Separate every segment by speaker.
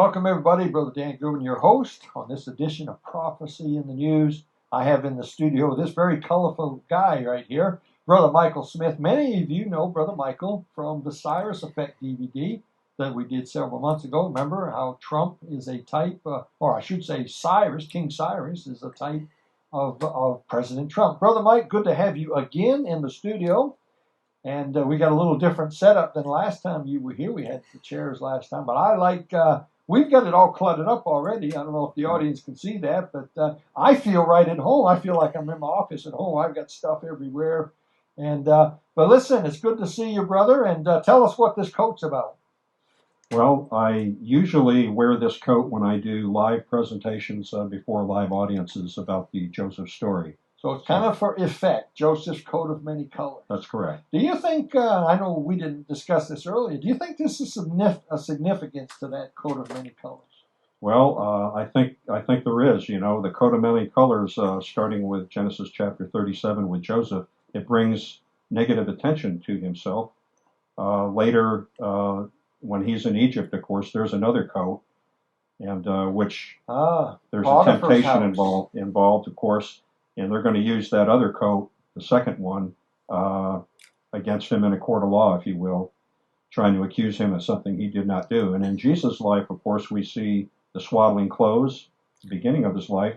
Speaker 1: Welcome, everybody. Brother Dan Goodwin, your host on this edition of Prophecy in the News. I have in the studio this very colorful guy right here, Brother Michael Smith. Many of you know Brother Michael from the Cyrus Effect DVD that we did several months ago. Remember how Trump is a type, or I should say Cyrus, King Cyrus, is a type of President Trump. Brother Mike, good to have you again in the studio. And we got a little different setup than last time you were here. We had the chairs last time, but I like, we've got it all cluttered up already. I don't know if the audience can see that, but I feel right at home. I feel like I'm in my office at home. I've got stuff everywhere. And but listen, it's good to see you, brother, and tell us what this coat's about.
Speaker 2: Well, I usually wear this coat when I do live presentations before live audiences about the Joseph story.
Speaker 1: So it's kind of for effect, Joseph's coat of many colors.
Speaker 2: That's correct.
Speaker 1: Do you think, I know we didn't discuss this earlier, do you think this is a significance to that coat of many colors?
Speaker 2: Well, I think there is. You know, the coat of many colors, starting with Genesis chapter 37 with Joseph, it brings negative attention to himself. Later, when he's in Egypt, of course, there's another coat, and which there's a temptation involved, of course. And they're going to use that other coat, the second one, against him in a court of law, if you will, trying to accuse him of something he did not do. And in Jesus' life, of course, we see the swaddling clothes, the beginning of his life,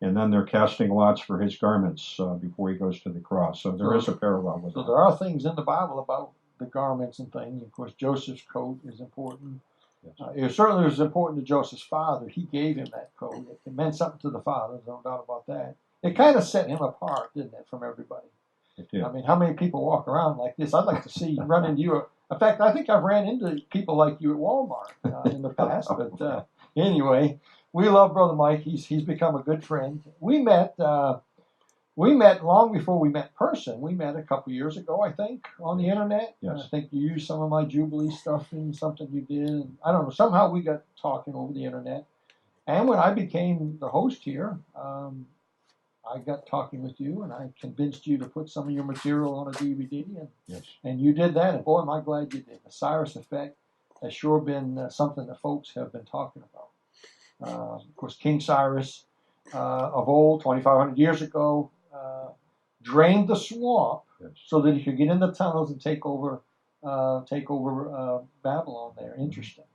Speaker 2: and then they're casting lots for his garments before he goes to the cross. So there is a parallel with that.
Speaker 1: So there are things in the Bible about the garments and things. Of course, Joseph's coat is important. Yes. It certainly was important to Joseph's father. He gave him that coat. It meant something to the father, no doubt about that. It kind of set him apart, didn't it, from everybody?
Speaker 2: It did.
Speaker 1: I mean, how many people walk around like this? I'd like to see run into you. In fact, I think I've ran into people like you at Walmart in the past. But anyway, we love Brother Mike. He's become a good friend. We met long before we met in person. We met a couple years ago, I think, on the internet.
Speaker 2: Yes.
Speaker 1: I think you used some of my Jubilee stuff in something you did. And I don't know. Somehow we got talking over the internet. And when I became the host here, I got talking with you, and I convinced you to put some of your material on a DVD, and you did that, and boy, am I glad you did. The Cyrus Effect has sure been something that folks have been talking about. Of course, King Cyrus of old, 2,500 years ago, drained the swamp so that he could get in the tunnels and take over Babylon there. Interesting.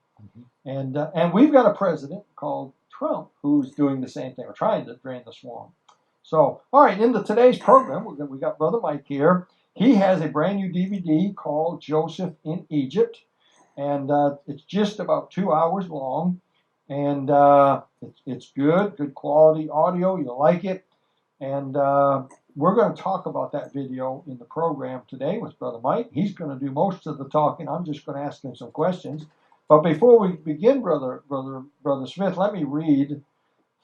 Speaker 1: Mm-hmm. And we've got a president called Trump who's doing the same thing, or trying to drain the swamp. So, all right, into today's program, we got Brother Mike here. He has a brand new DVD called Joseph in Egypt, and it's just about 2 hours long, and it's good quality audio. You'll like it, and we're going to talk about that video in the program today with Brother Mike. He's going to do most of the talking. I'm just going to ask him some questions. But before we begin, Brother Smith, let me read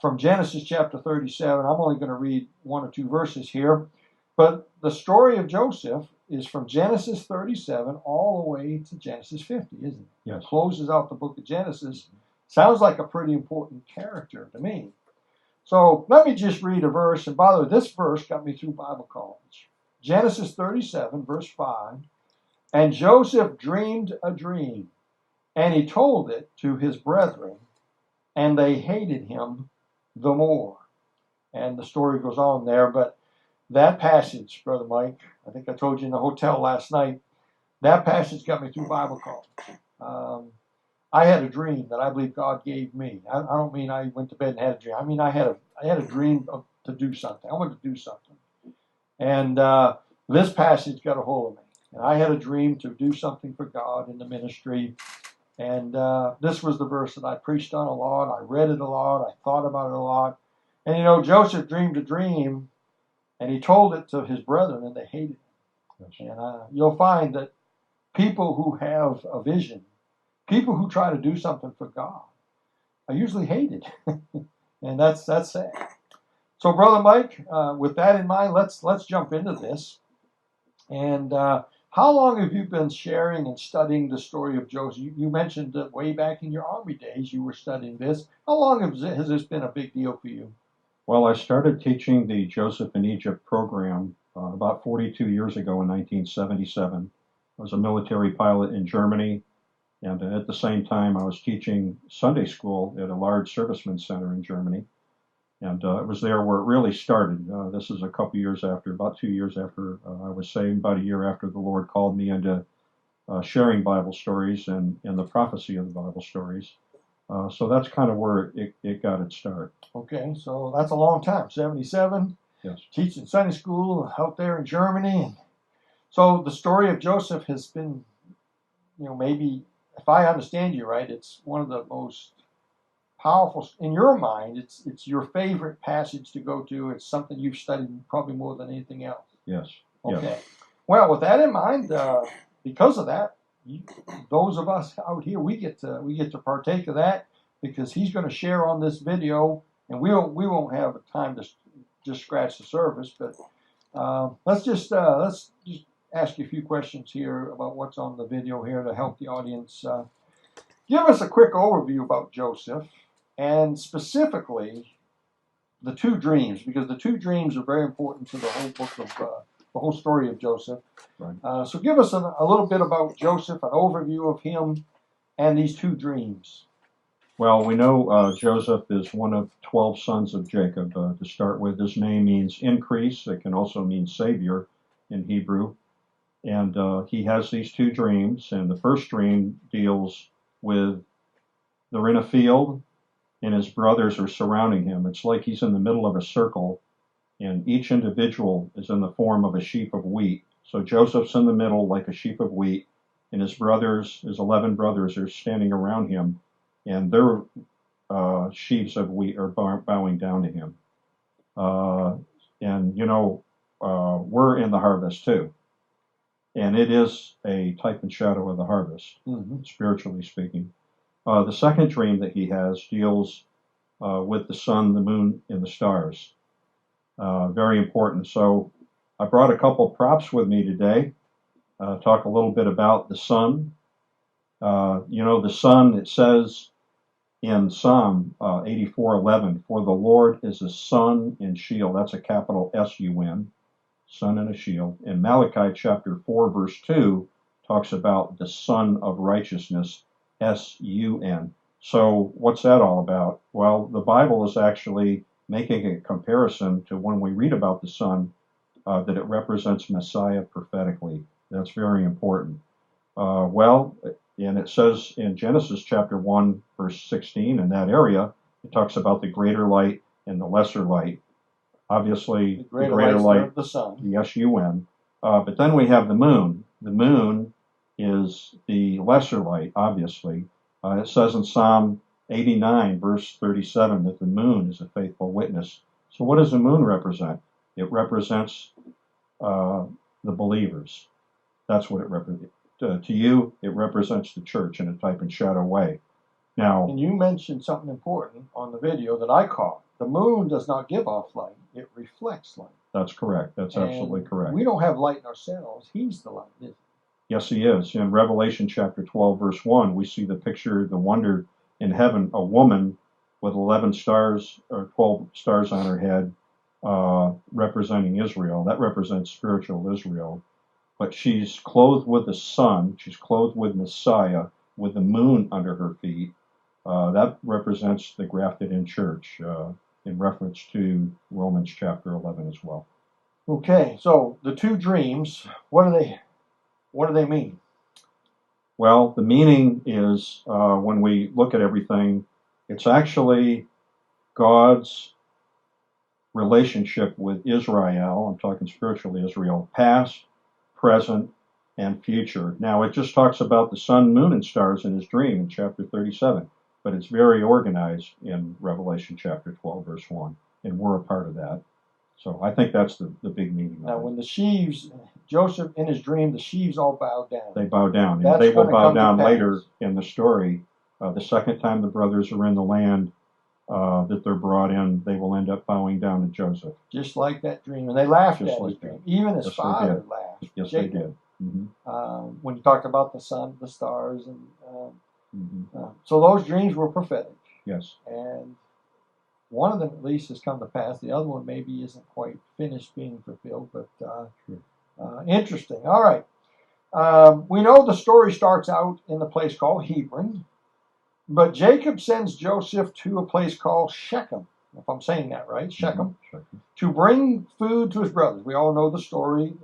Speaker 1: from Genesis chapter 37. I'm only going to read 1 or 2 verses here. But the story of Joseph is from Genesis 37 all the way to Genesis 50, isn't it?
Speaker 2: Yes.
Speaker 1: It closes out the book of Genesis. Sounds like a pretty important character to me. So let me just read a verse. And by the way, this verse got me through Bible college. Genesis 37, verse 5. And Joseph dreamed a dream, and he told it to his brethren, and they hated him the more. And the story goes on there, but that passage, Brother Mike, I think I told you in the hotel last night, that passage got me through Bible college. I had a dream that I believe God gave me. I don't mean I went to bed and had a dream. I mean I had a dream to do something. I wanted to do something. And this passage got a hold of me. And I had a dream to do something for God in the ministry. And this was the verse that I preached on a lot. I read it a lot. I thought about it a lot. And you know, Joseph dreamed a dream, and he told it to his brethren, and they hated him. Yes. And you'll find that people who have a vision, people who try to do something for God, are usually hated. And that's sad. So, Brother Mike, with that in mind, let's jump into this. And how long have you been sharing and studying the story of Joseph? You mentioned that way back in your Army days you were studying this. How long has this been a big deal for you?
Speaker 2: Well, I started teaching the Joseph in Egypt program about 42 years ago in 1977. I was a military pilot in Germany, And at the same time, I was teaching Sunday school at a large servicemen's center in Germany. And it was there where it really started. This is a couple years after, about 2 years after I was saved, about a year after the Lord called me into sharing Bible stories and the prophecy of the Bible stories. So that's kind of where it got its start.
Speaker 1: Okay, so that's a long time, 77.
Speaker 2: Yes.
Speaker 1: Teaching Sunday school out there in Germany. So the story of Joseph has been, maybe, if I understand you right, it's one of the most powerful, in your mind, it's your favorite passage to go to. It's something you've studied probably more than anything else.
Speaker 2: Yes.
Speaker 1: Okay.
Speaker 2: Yes.
Speaker 1: Well, with that in mind, because of that, those of us out here, we get to partake of that, because he's going to share on this video, and we won't have time to just scratch the surface. But let's just ask you a few questions here about what's on the video here to help the audience. Give us a quick overview about Joseph, and specifically the two dreams, because the two dreams are very important to the whole book of the whole story of Joseph.
Speaker 2: Right.
Speaker 1: So give us a little bit about Joseph, an overview of him and these two dreams.
Speaker 2: Well, we know Joseph is one of 12 sons of Jacob. To start with, his name means increase. It can also mean savior in Hebrew. And he has these two dreams. And the first dream deals with they're in a field and his brothers are surrounding him. It's like he's in the middle of a circle, and each individual is in the form of a sheaf of wheat. So Joseph's in the middle like a sheaf of wheat, and his 11 brothers are standing around him, and their sheaves of wheat are bowing down to him. We're in the harvest too. And it is a type and shadow of the harvest, spiritually speaking. The second dream that he has deals with the sun, the moon, and the stars. Very important. So I brought a couple props with me today. Talk a little bit about the sun. The sun, it says in Psalm 84:11, for the Lord is a sun and shield. That's a capital S-U-N, sun and a shield. And Malachi chapter 4, verse 2 talks about the sun of righteousness, S-U-N. So what's that all about? Well, the Bible is actually making a comparison to when we read about the sun, that it represents Messiah prophetically. That's very important. And it says in Genesis chapter 1, verse 16, in that area, it talks about the greater light and the lesser light. Obviously, the greater light,
Speaker 1: the sun,
Speaker 2: the S-U-N. But then we have the moon. The moon is the lesser light, obviously. It says in Psalm 89, verse 37, that the moon is a faithful witness. So what does the moon represent? It represents the believers. That's what it represents. To you, it represents the church in a type and shadow way. Now,
Speaker 1: and you mentioned something important on the video that I caught. The moon does not give off light; it reflects light.
Speaker 2: That's correct. That's absolutely correct.
Speaker 1: We don't have light in ourselves. He's the light, isn't he?
Speaker 2: Yes, he is. In Revelation chapter 12, verse 1, we see the picture, the wonder in heaven, a woman with 11 stars or 12 stars on her head, representing Israel. That represents spiritual Israel. But she's clothed with the sun. She's clothed with Messiah, with the moon under her feet. That represents the grafted in church, in reference to Romans chapter 11 as well.
Speaker 1: Okay, so the two dreams, what do they mean?
Speaker 2: Well, the meaning is, when we look at everything, it's actually God's relationship with Israel. I'm talking spiritually Israel, past, present, and future. Now, it just talks about the sun, moon, and stars in his dream in chapter 37, but it's very organized in Revelation chapter 12, verse 1, and we're a part of that. So I think that's the big meaning.
Speaker 1: Now, when the sheaves, Joseph in his dream, the sheaves all bow down.
Speaker 2: They bow down. And they will bow down later in the story. The second time the brothers are in the land that they're brought in, they will end up bowing down to Joseph.
Speaker 1: Just like that dream. And they laughed at his dream. Even his father laughed.
Speaker 2: Yes,
Speaker 1: Jacob.
Speaker 2: they did.
Speaker 1: When you talked about the sun, the stars. So those dreams were prophetic.
Speaker 2: Yes.
Speaker 1: And one of them at least has come to pass. The other one maybe isn't quite finished being fulfilled, but interesting. All right. We know the story starts out in the place called Hebron, but Jacob sends Joseph to a place called Shechem, if I'm saying that right, Shechem, to bring food to his brothers. We all know the story.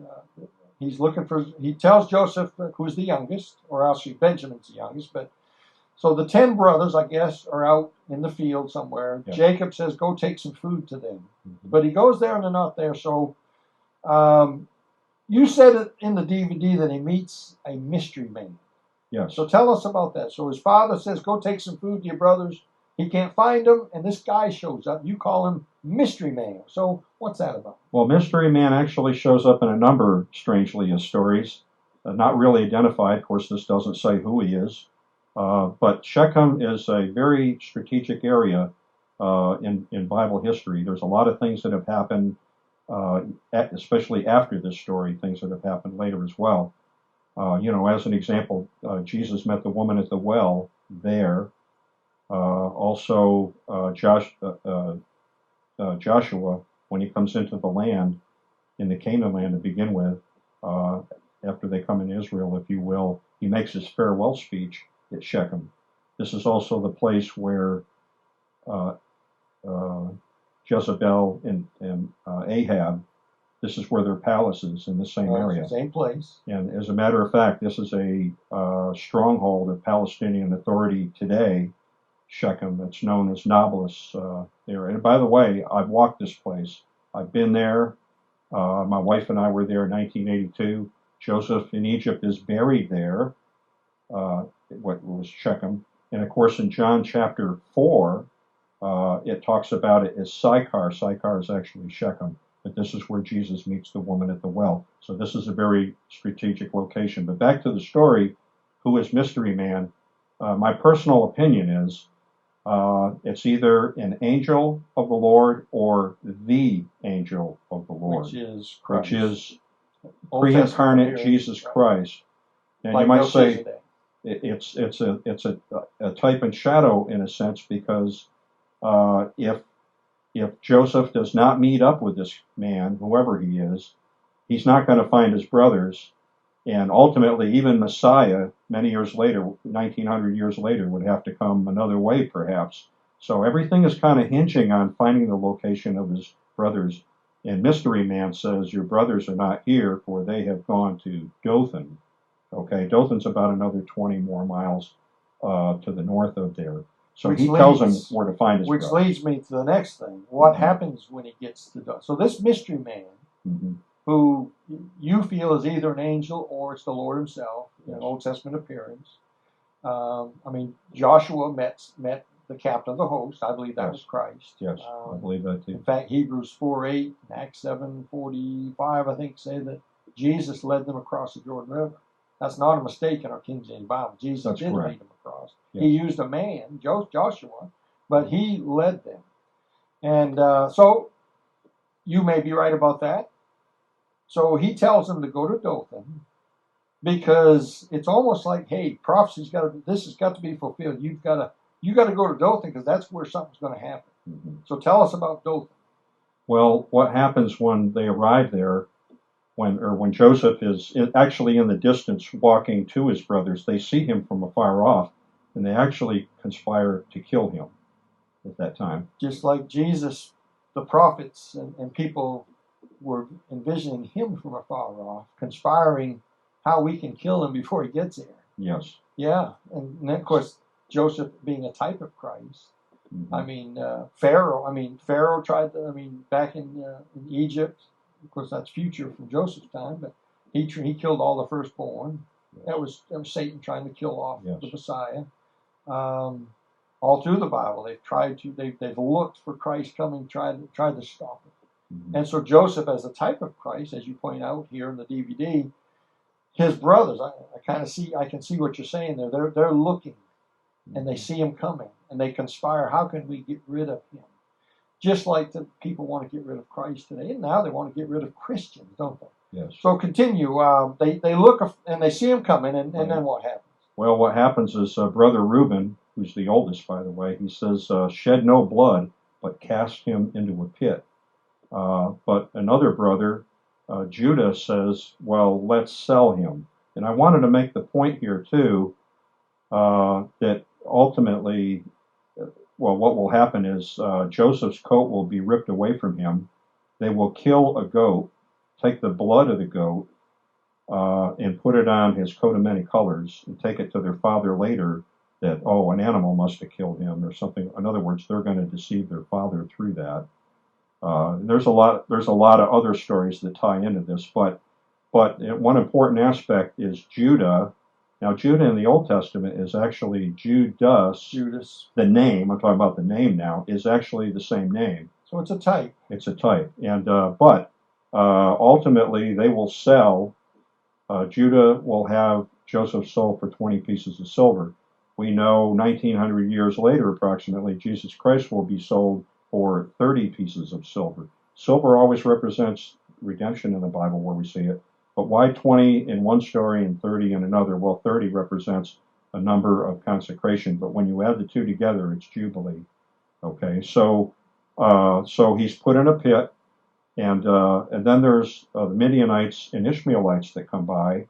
Speaker 1: He tells Joseph, who's the youngest, or actually Benjamin's the youngest, but so the 10 brothers, I guess, are out in the field somewhere. Yeah. Jacob says, go take some food to them. But he goes there and they're not there. So you said it in the DVD that he meets a mystery man.
Speaker 2: Yes.
Speaker 1: So tell us about that. So his father says, go take some food to your brothers. He can't find them, and this guy shows up. You call him Mystery Man. So what's that about?
Speaker 2: Well, Mystery Man actually shows up in a number, strangely, of stories. Not really identified. Of course, this doesn't say who he is. But Shechem is a very strategic area in Bible history. There's a lot of things that have happened, especially after this story, things that have happened later as well. As an example, Jesus met the woman at the well there. Also, Joshua, when he comes into the land, in the Canaan land to begin with, after they come in Israel, if you will, he makes his farewell speech at Shechem. This is also the place where Jezebel and Ahab, this is where their palace is, in the same area.
Speaker 1: Same place.
Speaker 2: And as a matter of fact, this is a stronghold of Palestinian authority today, Shechem. It's known as Nablus there. And by the way, I've walked this place. I've been there. My wife and I were there in 1982. Joseph in Egypt is buried there. What was Shechem. And of course, in John chapter 4, it talks about it as Sychar. Sychar is actually Shechem. But this is where Jesus meets the woman at the well. So this is a very strategic location. But back to the story, who is Mystery Man? My personal opinion is it's either an angel of the Lord or the angel of the Lord.
Speaker 1: Which is Christ.
Speaker 2: Which is pre-incarnate Jesus Christ. And like you might say it's a type and shadow in a sense, because if Joseph does not meet up with this man, whoever he is, he's not going to find his brothers. And ultimately, even Messiah, many years later, 1900 years later, would have to come another way, perhaps. So everything is kind of hinging on finding the location of his brothers. And Mystery Man says, your brothers are not here, for they have gone to Dothan. Okay, Dothan's about another 20 more miles to the north of there. So he tells him where to find his brothers.
Speaker 1: Which leads me to the next thing. What happens when he gets to Dothan? So this Mystery Man, who you feel is either an angel or it's the Lord himself, in an Old Testament appearance. Joshua met the captain of the host. I believe that was Christ.
Speaker 2: Yes, I believe that too.
Speaker 1: In fact, Hebrews 4:8 and Acts 7:45, I think, say that Jesus led them across the Jordan River. That's not a mistake in our King James Bible. Jesus did lead them across. Yes. He used a man, Joshua, but he led them. And so you may be right about that. So he tells them to go to Dothan, because it's almost like, hey, this has got to be fulfilled. You got to go to Dothan, because that's where something's going to happen. So tell us about Dothan.
Speaker 2: Well, what happens when they arrive there, when Joseph is actually in the distance walking to his brothers, they see him from afar off, and they actually conspire to kill him at that time.
Speaker 1: Just like Jesus, the prophets and people were envisioning him from afar off, conspiring how we can kill him before he gets there.
Speaker 2: Yes.
Speaker 1: Yeah, and then, of course, Joseph being a type of Christ. Pharaoh tried to, back in Egypt, of course, that's future from Joseph's time, but he killed all the firstborn. Yes. That was Satan trying to kill off the Messiah. All through the Bible, they've looked for Christ coming, tried to stop it. And so Joseph, as a type of Christ, as you point out here in the DVD, his brothers, I can see what you're saying there. They're looking, and they see him coming, and they conspire. How can we get rid of him? Just like the people want to get rid of Christ today, and now they want to get rid of Christians, don't they?
Speaker 2: Yes.
Speaker 1: So continue. They look and they see him coming, and then what happens?
Speaker 2: Well, what happens is Brother Reuben, who's the oldest, by the way, he says, "Shed no blood, but cast him into a pit." But another brother, Judas, says, well, let's sell him. And I wanted to make the point here too that ultimately, well, what will happen is Joseph's coat will be ripped away from him. They will kill a goat, take the blood of the goat, and put it on his coat of many colors, and take it to their father later that, oh, an animal must have killed him or something. In other words, they're going to deceive their father through that. There's a lot of other stories that tie into this, but one important aspect is Judah. Now, Judah in the Old Testament is actually Judas.
Speaker 1: Judas.
Speaker 2: The name, I'm talking about the name now, is actually the same name.
Speaker 1: So it's a type.
Speaker 2: It's a type. And but ultimately they will sell. Judah will have Joseph sold for 20 pieces of silver. We know 1900 years later, approximately, Jesus Christ will be sold for 30 pieces of silver. Silver always represents redemption in the Bible where we see it. But why 20 in one story and 30 in another? Well, 30 represents a number of consecration, but when you add the two together, it's Jubilee. Okay, so he's put in a pit, and then there's the Midianites and Ishmaelites that come by,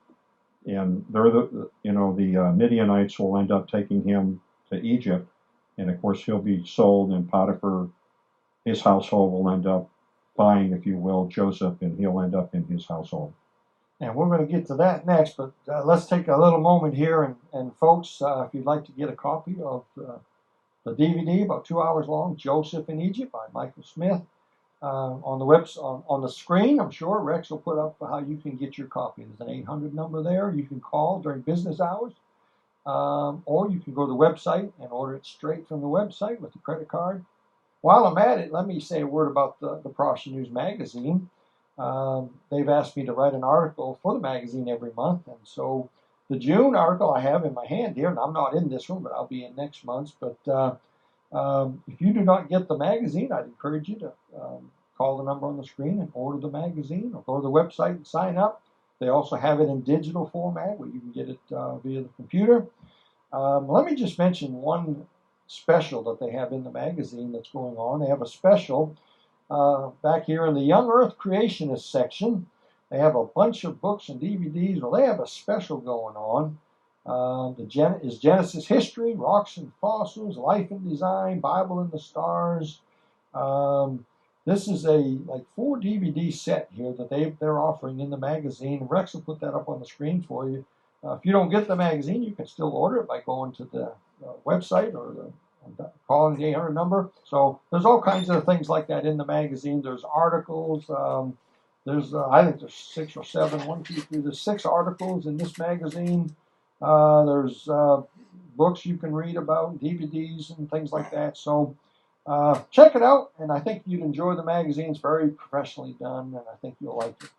Speaker 2: and they're the Midianites will end up taking him to Egypt, and of course he'll be sold, and Potiphar, his household will end up buying, if you will, Joseph, and he'll end up in his household.
Speaker 1: And we're going to get to that next, but let's take a little moment here, and folks, if you'd like to get a copy of the DVD, about 2 hours long, Joseph in Egypt by Michael Smith, on the on the screen, I'm sure Rex will put up how you can get your copy. There's an 800 number there. You can call during business hours, or you can go to the website and order it straight from the website with the credit card. While I'm at it, let me say a word about the Protestant News magazine. They've asked me to write an article for the magazine every month, and so the June article I have in my hand here, and I'm not in this one, but I'll be in next month's. But if you do not get the magazine, I'd encourage you to call the number on the screen and order the magazine, or go to the website and sign up. They also have it in digital format where you can get it via the computer. Let me just mention one special that they have in the magazine that's going on. They have a special back here in the Young Earth Creationist section. They have a bunch of books and DVDs. Well, they have a special going on. Is Genesis History, Rocks and Fossils, Life and Design, Bible in the Stars. This is a 4 DVD set here that they're offering in the magazine. Rex will put that up on the screen for you. If you don't get the magazine, you can still order it by going to the website or calling the 800 number. So there's all kinds of things like that in the magazine. There's articles. I think there's 6 or 7. 1, 2, 3. There's 6 articles in this magazine. There's books you can read about, DVDs and things like that. So check it out, and I think you'd enjoy the magazine. It's very professionally done, and I think you'll like it.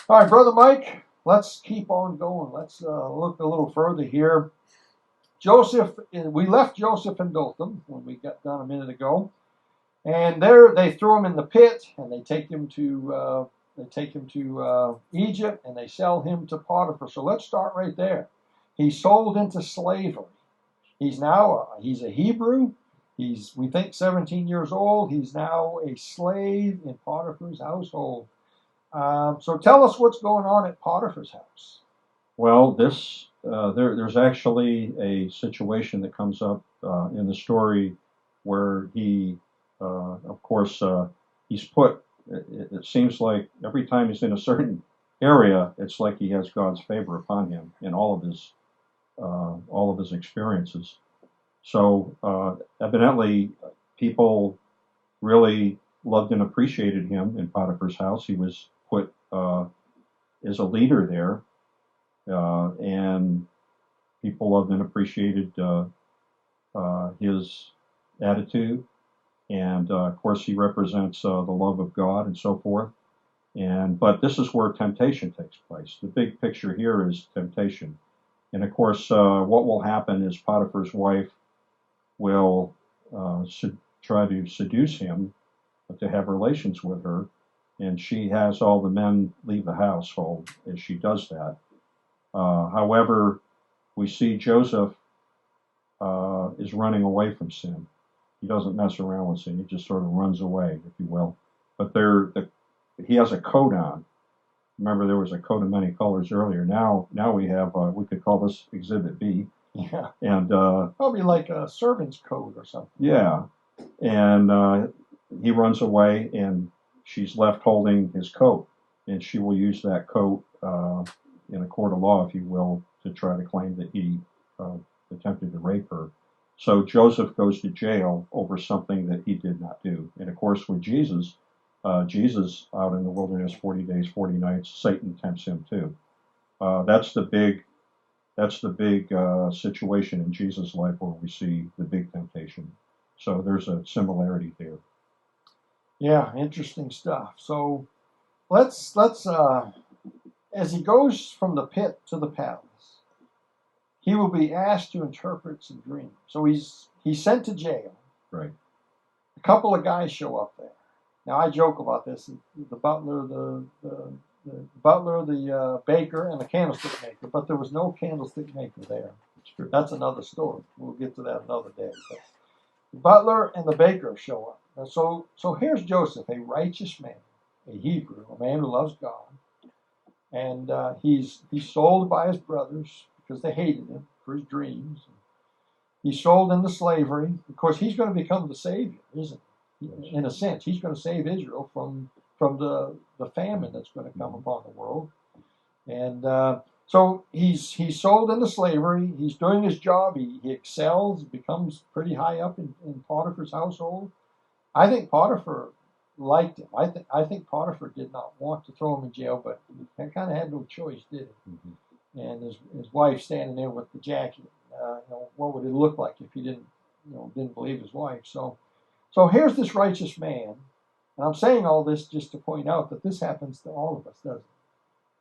Speaker 1: All right, Brother Mike, let's keep on going. Let's look a little further here. Joseph, we left Joseph in Dothan when we got done a minute ago, and there they throw him in the pit, and they take him to Egypt, and they sell him to Potiphar. So let's start right there. He's sold into slavery. He's a Hebrew. We think 17 years old. He's now a slave in Potiphar's household. So tell us what's going on at Potiphar's house.
Speaker 2: Well, there's actually a situation that comes up in the story where he, of course, he's put. It seems like every time he's in a certain area, it's like he has God's favor upon him in all of his experiences. So evidently, people really loved and appreciated him in Potiphar's house. He was put as a leader there, and people loved and appreciated his attitude. And of course, he represents the love of God and so forth. But this is where temptation takes place. The big picture here is temptation. And of course, what will happen is Potiphar's wife will try to seduce him to have relations with her, and she has all the men leave the household as she does that. However, we see Joseph is running away from sin. He doesn't mess around with sin. He just sort of runs away, if you will. But he has a coat on, Remember, there was a coat of many colors earlier. Now we have, we could call this Exhibit B.
Speaker 1: Yeah.
Speaker 2: And
Speaker 1: Probably like a servant's coat or something.
Speaker 2: yeah, and he runs away, and she's left holding his coat, and she will use that coat in a court of law, if you will, to try to claim that he attempted to rape her. So Joseph goes to jail over something that he did not do. And of course, with Jesus, Jesus out in the wilderness 40 days, 40 nights, Satan tempts him too. That's the big situation in Jesus' life where we see the big temptation. So there's a similarity there.
Speaker 1: Yeah, interesting stuff. So let's as he goes from the pit to the palace, he will be asked to interpret some dreams. So he's sent to jail.
Speaker 2: Right.
Speaker 1: A couple of guys show up there. Now I joke about this: the butler, the baker, and the candlestick maker. But there was no candlestick maker there.
Speaker 2: That's true.
Speaker 1: That's another story. We'll get to that another day. But the butler and the baker show up. And so here's Joseph, a righteous man, a Hebrew, a man who loves God, and he's sold by his brothers because they hated him for his dreams. He's sold into slavery. Of course, he's going to become the savior, isn't he? In a sense, he's going to save Israel from the famine that's going to come upon the world. And so he's sold into slavery. He's doing his job. He excels, becomes pretty high up in Potiphar's household. I think Potiphar liked him. I think Potiphar did not want to throw him in jail, but he kind of had no choice, did he? Mm-hmm. And his wife standing there with the jacket. What would it look like if he didn't believe his wife? So here's this righteous man, and I'm saying all this just to point out that this happens to all of us, doesn't it?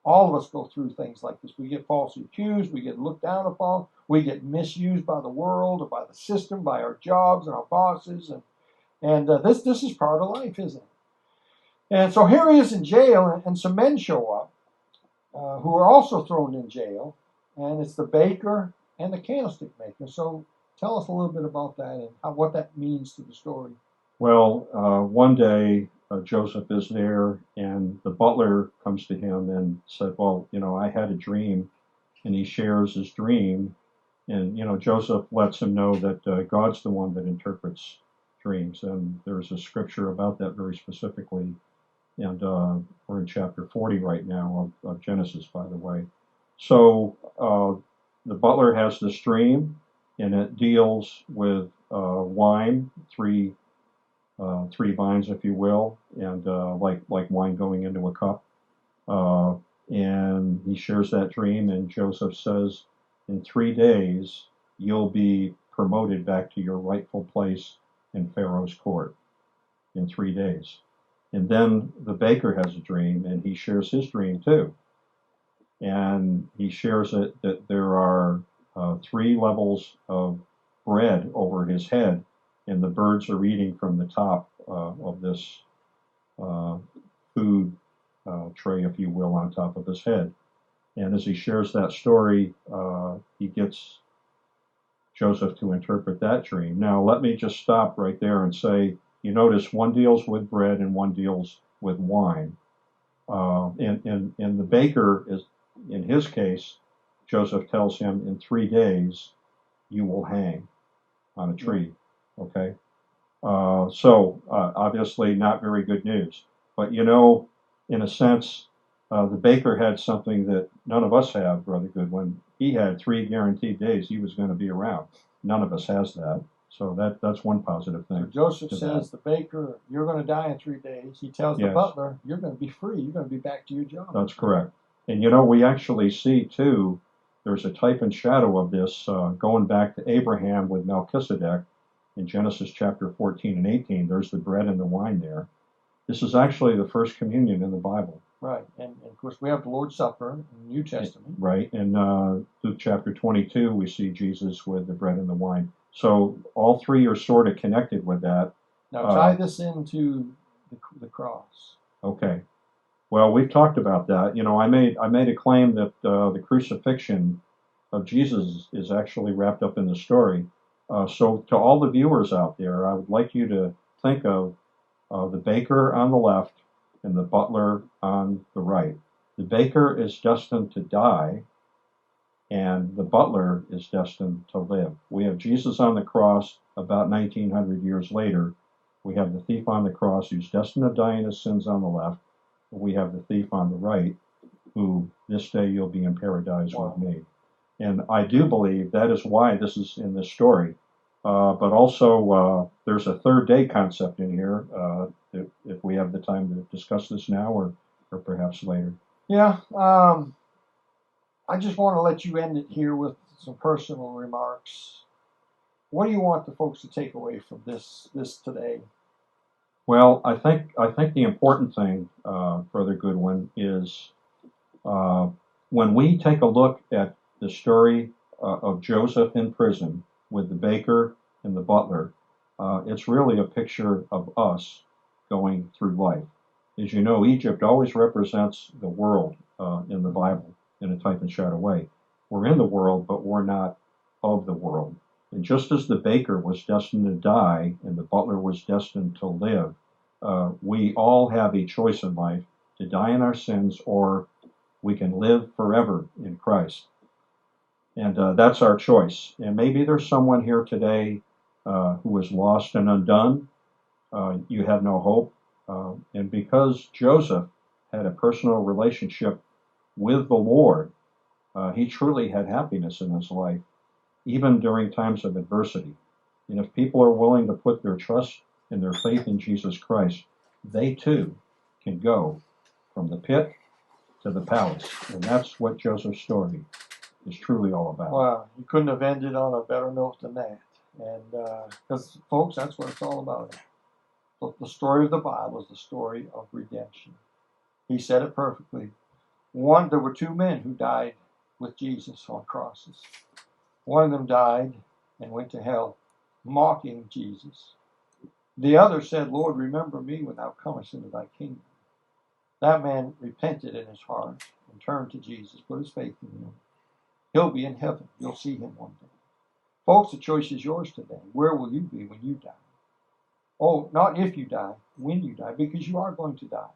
Speaker 1: All of us go through things like this. We get falsely accused. We get looked down upon. We get misused by the world or by the system, by our jobs and our bosses, and this is part of life, isn't it? And so here he is in jail, and some men show up who are also thrown in jail, and it's the baker and the candlestick maker. So tell us a little bit about that and what that means to the story.
Speaker 2: Well, one day Joseph is there, and the butler comes to him and said, well, I had a dream, and he shares his dream. And, Joseph lets him know that God's the one that interprets dreams. And there's a scripture about that very specifically. And we're in chapter 40 right now of Genesis, by the way. So the butler has this dream, and it deals with wine, three vines, if you will, and like wine going into a cup. And he shares that dream, and Joseph says, in 3 days, you'll be promoted back to your rightful place in Pharaoh's court. In 3 days. And then the baker has a dream, and he shares his dream too. And he shares it that there are 3 levels of bread over his head, and the birds are eating from the top of this food tray, if you will, on top of his head. And as he shares that story, he gets Joseph to interpret that dream. Now, let me just stop right there and say, you notice one deals with bread and one deals with wine. And the baker is, in his case, Joseph tells him, in 3 days you will hang on a tree. Okay? So obviously not very good news. But in a sense, the baker had something that none of us have, Brother Goodwin. He had 3 guaranteed days he was going to be around. None of us has that. So that's one positive thing.
Speaker 1: So Joseph says, the baker, you're going to die in 3 days. He tells the butler, you're going to be free. You're going to be back to your job.
Speaker 2: That's correct. And we actually see too, there's a type and shadow of this going back to Abraham with Melchizedek in Genesis chapter 14 and 18. There's the bread and the wine there. This is actually the first communion in the Bible.
Speaker 1: Right. And of course, we have the Lord's Supper in the New Testament.
Speaker 2: Right. In Luke chapter 22, we see Jesus with the bread and the wine. So all 3 are sort of connected with that.
Speaker 1: Now tie this into the cross.
Speaker 2: Okay. Well, we've talked about that. I made a claim that the crucifixion of Jesus is actually wrapped up in the story. So to all the viewers out there, I would like you to think of the baker on the left and the butler on the right. The baker is destined to die, and the butler is destined to live. We have Jesus on the cross about 1900 years later. We have the thief on the cross who's destined to die in his sins on the left. We have the thief on the right who, this day you'll be in paradise with me. And I do believe that is why this is in this story. But also, there's a third day concept in here, if we have the time to discuss this now or perhaps later.
Speaker 1: Yeah, I just want to let you end it here with some personal remarks. What do you want the folks to take away from this today?
Speaker 2: Well, I think the important thing, Brother Goodwin, is when we take a look at the story of Joseph in prison with the baker and the butler, it's really a picture of us going through life. As you know, Egypt always represents the world in the Bible in a type and shadow way. We're in the world, but we're not of the world. And just as the baker was destined to die and the butler was destined to live, we all have a choice in life to die in our sins, or we can live forever in Christ. And that's our choice. And maybe there's someone here today who is lost and undone. You have no hope. And because Joseph had a personal relationship with the Lord, he truly had happiness in his life, even during times of adversity. And if people are willing to put their trust and their faith in Jesus Christ, they too can go from the pit to the palace. And that's what Joseph's story is truly all about.
Speaker 1: Well, you couldn't have ended on a better note than that. And because, folks, that's what it's all about. The story of the Bible is the story of redemption. He said it perfectly. There were two men who died with Jesus on crosses. One of them died and went to hell, mocking Jesus. The other said, Lord, remember me when thou comest into thy kingdom. That man repented in his heart and turned to Jesus, put his faith in him. He'll be in heaven. You'll see him one day. Folks, the choice is yours today. Where will you be when you die? Oh, not if you die, when you die, because you are going to die.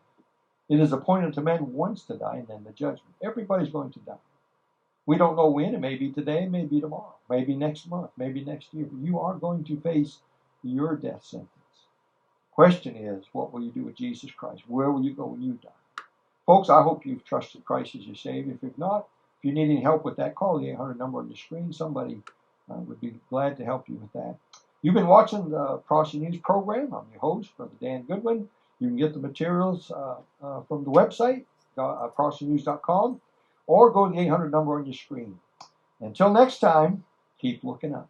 Speaker 1: It is appointed to man once to die and then the judgment. Everybody's going to die. We don't know when. It may be today, it may be tomorrow, maybe next month, maybe next year. But you are going to face your death sentence. Question is, what will you do with Jesus Christ? Where will you go when you die? Folks, I hope you've trusted Christ as your Savior. If you've not, if you need any help with that, call the 800 number on your screen. Somebody would be glad to help you with that. You've been watching the Prophecy News program. I'm your host, Brother Dan Goodwin. You can get the materials from the website, prophecynews.com, or go to the 800 number on your screen. Until next time, keep looking up.